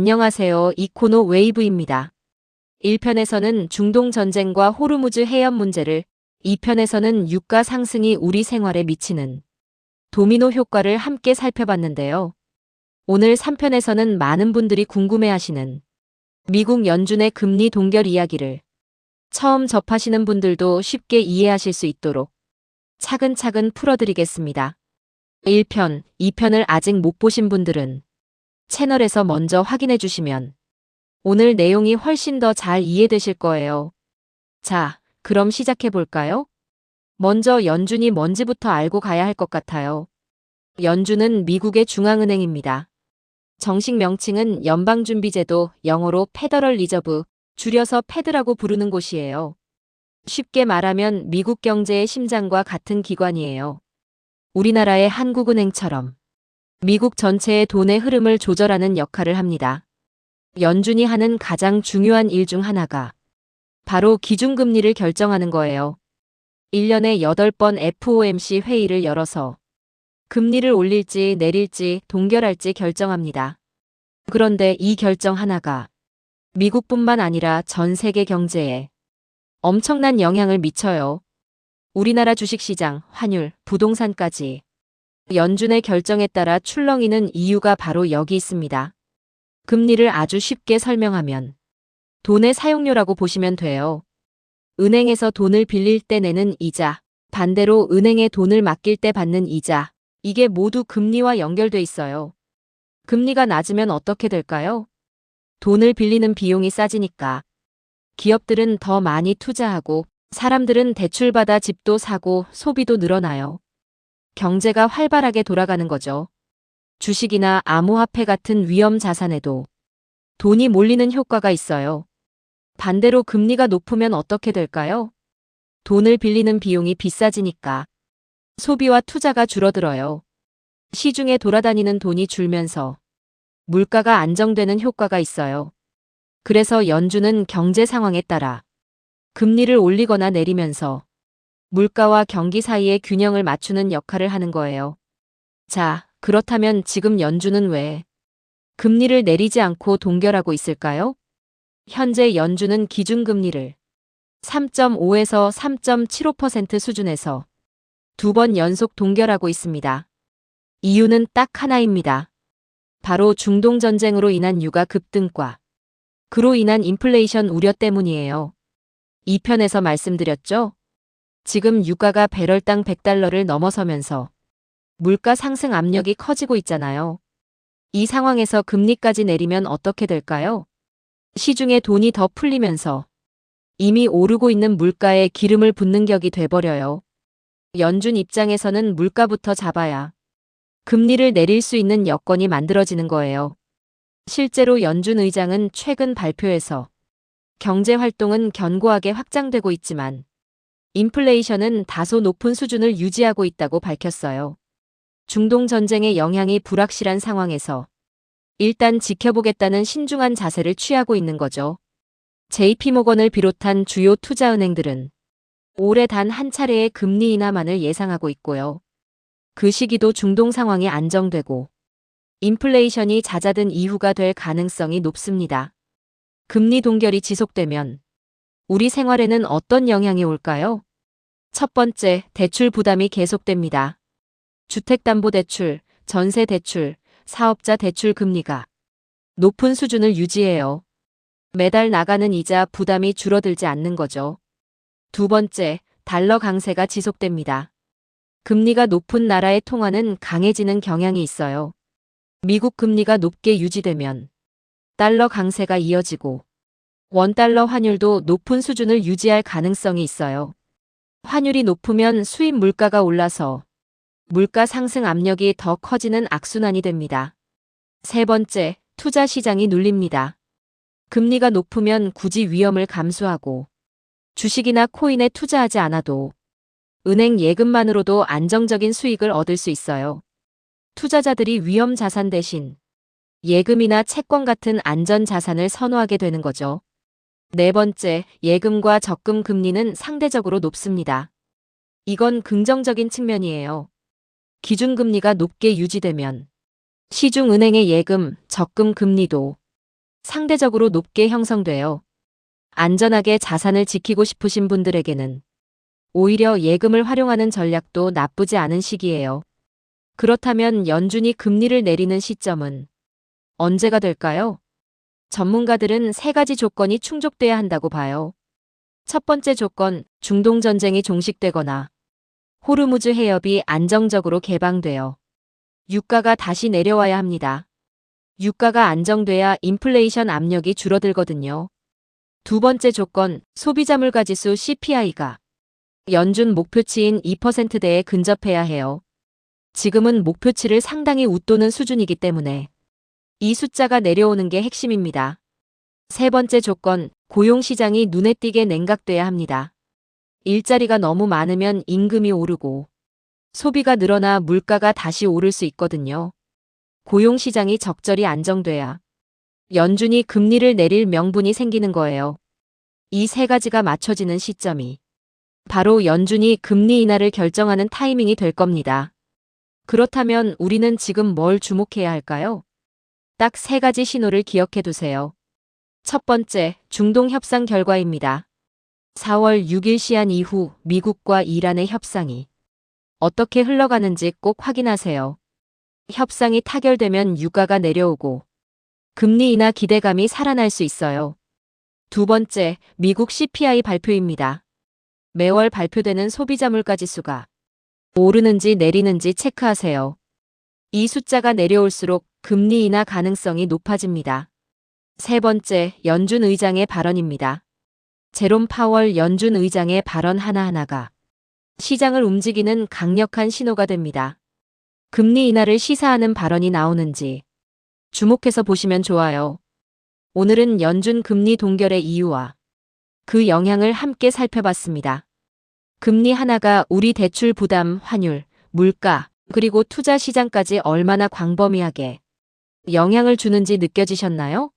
안녕하세요. 이코노 웨이브입니다. 1편에서는 중동 전쟁과 호르무즈 해협 문제를, 2편에서는 유가 상승이 우리 생활에 미치는 도미노 효과를 함께 살펴봤는데요. 오늘 3편에서는 많은 분들이 궁금해하시는 미국 연준의 금리 동결 이야기를 처음 접하시는 분들도 쉽게 이해하실 수 있도록 차근차근 풀어드리겠습니다. 1편, 2편을 아직 못 보신 분들은 채널에서 먼저 확인해 주시면 오늘 내용이 훨씬 더 잘 이해되실 거예요. 자, 그럼 시작해 볼까요? 먼저 연준이 뭔지부터 알고 가야 할 것 같아요. 연준은 미국의 중앙은행입니다. 정식 명칭은 연방준비제도, 영어로 페더럴 리저브, 줄여서 페드라고 부르는 곳이에요. 쉽게 말하면 미국 경제의 심장과 같은 기관이에요. 우리나라의 한국은행처럼 미국 전체의 돈의 흐름을 조절하는 역할을 합니다. 연준이 하는 가장 중요한 일 중 하나가 바로 기준금리를 결정하는 거예요. 1년에 8번 FOMC 회의를 열어서 금리를 올릴지 내릴지 동결할지 결정합니다. 그런데 이 결정 하나가 미국뿐만 아니라 전 세계 경제에 엄청난 영향을 미쳐요. 우리나라 주식시장, 환율, 부동산까지 연준의 결정에 따라 출렁이는 이유가 바로 여기 있습니다. 금리를 아주 쉽게 설명하면 돈의 사용료라고 보시면 돼요. 은행에서 돈을 빌릴 때 내는 이자, 반대로 은행에 돈을 맡길 때 받는 이자, 이게 모두 금리와 연결돼 있어요. 금리가 낮으면 어떻게 될까요? 돈을 빌리는 비용이 싸지니까 기업들은 더 많이 투자하고 사람들은 대출받아 집도 사고 소비도 늘어나요. 경제가 활발하게 돌아가는 거죠. 주식이나 암호화폐 같은 위험 자산에도 돈이 몰리는 효과가 있어요. 반대로 금리가 높으면 어떻게 될까요? 돈을 빌리는 비용이 비싸지니까 소비와 투자가 줄어들어요. 시중에 돌아다니는 돈이 줄면서 물가가 안정되는 효과가 있어요. 그래서 연준은 경제 상황에 따라 금리를 올리거나 내리면서 물가와 경기 사이의 균형을 맞추는 역할을 하는 거예요. 자, 그렇다면 지금 연준은 왜 금리를 내리지 않고 동결하고 있을까요? 현재 연준은 기준금리를 3.5에서 3.75% 수준에서 2번 연속 동결하고 있습니다. 이유는 딱 하나입니다. 바로 중동 전쟁으로 인한 유가 급등과 그로 인한 인플레이션 우려 때문이에요. 2편에서 말씀드렸죠? 지금 유가가 배럴당 100달러를 넘어서면서 물가 상승 압력이 커지고 있잖아요. 이 상황에서 금리까지 내리면 어떻게 될까요? 시중에 돈이 더 풀리면서 이미 오르고 있는 물가에 기름을 붓는 격이 돼버려요. 연준 입장에서는 물가부터 잡아야 금리를 내릴 수 있는 여건이 만들어지는 거예요. 실제로 연준 의장은 최근 발표에서 경제 활동은 견고하게 확장되고 있지만 인플레이션은 다소 높은 수준을 유지하고 있다고 밝혔어요. 중동 전쟁의 영향이 불확실한 상황에서 일단 지켜보겠다는 신중한 자세를 취하고 있는 거죠. JP모건을 비롯한 주요 투자은행들은 올해 단 한 차례의 금리 인하만을 예상하고 있고요. 그 시기도 중동 상황이 안정되고 인플레이션이 잦아든 이후가 될 가능성이 높습니다. 금리 동결이 지속되면 우리 생활에는 어떤 영향이 올까요? 첫 번째, 대출 부담이 계속됩니다. 주택담보대출, 전세대출, 사업자 대출 금리가 높은 수준을 유지해요. 매달 나가는 이자 부담이 줄어들지 않는 거죠. 두 번째, 달러 강세가 지속됩니다. 금리가 높은 나라의 통화는 강해지는 경향이 있어요. 미국 금리가 높게 유지되면 달러 강세가 이어지고 원달러 환율도 높은 수준을 유지할 가능성이 있어요. 환율이 높으면 수입 물가가 올라서 물가 상승 압력이 더 커지는 악순환이 됩니다. 세 번째, 투자 시장이 눌립니다. 금리가 높으면 굳이 위험을 감수하고 주식이나 코인에 투자하지 않아도 은행 예금만으로도 안정적인 수익을 얻을 수 있어요. 투자자들이 위험 자산 대신 예금이나 채권 같은 안전 자산을 선호하게 되는 거죠. 네 번째, 예금과 적금 금리는 상대적으로 높습니다. 이건 긍정적인 측면이에요. 기준금리가 높게 유지되면 시중은행의 예금, 적금 금리도 상대적으로 높게 형성돼요. 안전하게 자산을 지키고 싶으신 분들에게는 오히려 예금을 활용하는 전략도 나쁘지 않은 시기예요. 그렇다면 연준이 금리를 내리는 시점은 언제가 될까요? 전문가들은 세 가지 조건이 충족돼야 한다고 봐요. 첫 번째 조건, 중동 전쟁이 종식되거나 호르무즈 해협이 안정적으로 개방되어 유가가 다시 내려와야 합니다. 유가가 안정돼야 인플레이션 압력이 줄어들거든요. 두 번째 조건, 소비자 물가지수 CPI가 연준 목표치인 2%대에 근접해야 해요. 지금은 목표치를 상당히 웃도는 수준이기 때문에 이 숫자가 내려오는 게 핵심입니다. 세 번째 조건, 고용시장이 눈에 띄게 냉각돼야 합니다. 일자리가 너무 많으면 임금이 오르고 소비가 늘어나 물가가 다시 오를 수 있거든요. 고용시장이 적절히 안정돼야 연준이 금리를 내릴 명분이 생기는 거예요. 이 세 가지가 맞춰지는 시점이 바로 연준이 금리 인하를 결정하는 타이밍이 될 겁니다. 그렇다면 우리는 지금 뭘 주목해야 할까요? 딱 세 가지 신호를 기억해 두세요. 첫 번째, 중동 협상 결과입니다. 4월 6일 시한 이후 미국과 이란의 협상이 어떻게 흘러가는지 꼭 확인하세요. 협상이 타결되면 유가가 내려오고 금리 인하 기대감이 살아날 수 있어요. 두 번째, 미국 CPI 발표입니다. 매월 발표되는 소비자 물가지수가 오르는지 내리는지 체크하세요. 이 숫자가 내려올수록 금리 인하 가능성이 높아집니다. 세 번째, 연준 의장의 발언입니다. 제롬 파월 연준 의장의 발언 하나하나가 시장을 움직이는 강력한 신호가 됩니다. 금리 인하를 시사하는 발언이 나오는지 주목해서 보시면 좋아요. 오늘은 연준 금리 동결의 이유와 그 영향을 함께 살펴봤습니다. 금리 하나가 우리 대출 부담, 환율, 물가, 그리고 투자 시장까지 얼마나 광범위하게 영향을 주는지 느껴지셨나요?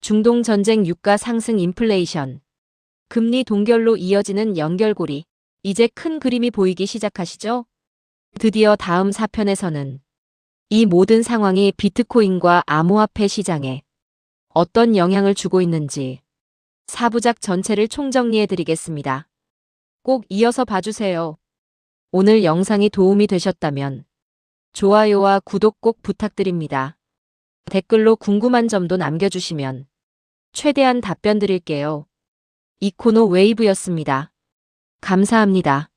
중동 전쟁, 유가 상승, 인플레이션, 금리 동결로 이어지는 연결고리, 이제 큰 그림이 보이기 시작하시죠? 드디어 다음 4편에서는 이 모든 상황이 비트코인과 암호화폐 시장에 어떤 영향을 주고 있는지 4부작 전체를 총정리해 드리겠습니다. 꼭 이어서 봐주세요. 오늘 영상이 도움이 되셨다면 좋아요와 구독 꼭 부탁드립니다. 댓글로 궁금한 점도 남겨주시면 최대한 답변 드릴게요. 이코노 웨이브였습니다. 감사합니다.